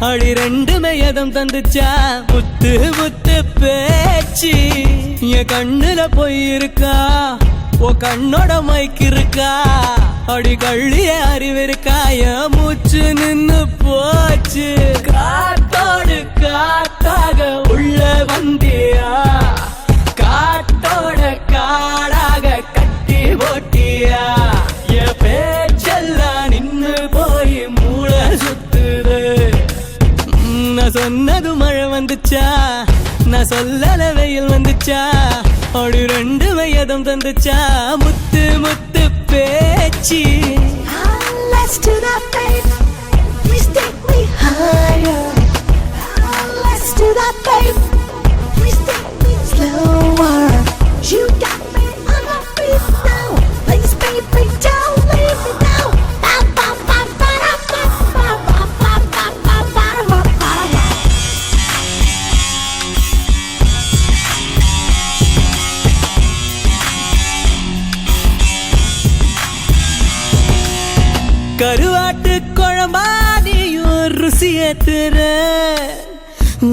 அடி ரெண்டுமே எதம் தந்துச்சா முத்து முத்து பேச்சு என் கண்ணுல போயிருக்கா ஓ கண்ணோட மைக்கு இருக்கா அடி கள்ளிய அறிவிருக்கா என் மூச்சு நின்னு போச்சு காத்தோடு காத்தாக உள்ள வந்தியா காட்டோட காடாக கட்டி போட்டியா என் பேச்செல்லாம் நின்னு போய் மூளை சுத்துது நான் சொன்னது மழை வந்துச்சா நான் சொல்லல வெயில் வந்துச்சா அடி ரெண்டு வயதம் தந்துச்சா முத்து முத்து பேச்சு Let's do that, babe. Please take me higher. Let's do that, babe. Please take me slower. You got me on my feet now. Please, baby, don't leave me now. Ba ba ba ba ba ba ba ba ba ba ba ba ba. கருவாட்டு குழம்பாதியும் ருசி ஏத்துற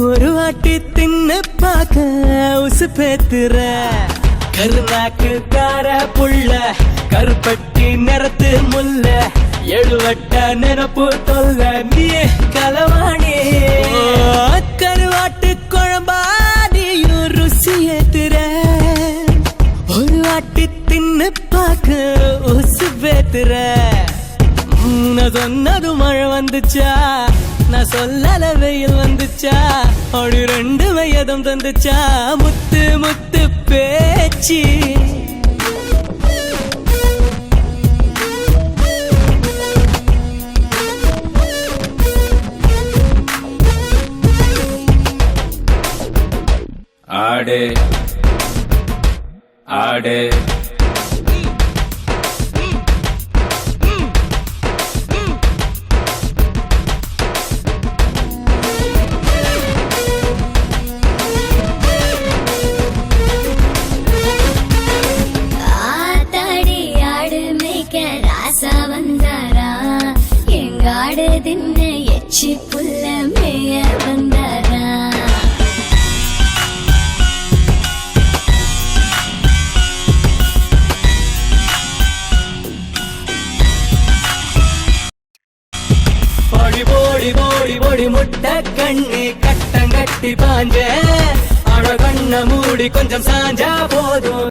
ஒரு வாட்டி தின்னு பார்க்க உசு பேத்துற கருநாக்கு கார புள்ள கருப்பட்டி நிறத்து முல்ல எழுவட்ட நினப்பு தொல்ல நீ களவாணி கருவாட்டு குழம்பாதியும் ருசி ஏத்துற ஒரு வாட்டி தின்னு பார்க்க உசு பேத்துற நான் சொன்னது மழை வந்துச்சா நான் சொல்லல வெயில் வந்துச்சா அப்படி ரெண்டு வயதம் தந்துச்சா முத்து முத்து பேச்சு ஆடே ஆடே ஆத்தாடி ஆடு மேய்க்க ராசா வந்தாரா எங்காடு தின்ன எச்சி புல்ல மேய வந்தாரா பொடி போடி போடி போடி முட்டை கண்ணு கட்டங்கட்டி பாஞ்ச அட கண்ண மூடி கொஞ்சம் சாஞ்சா போதும்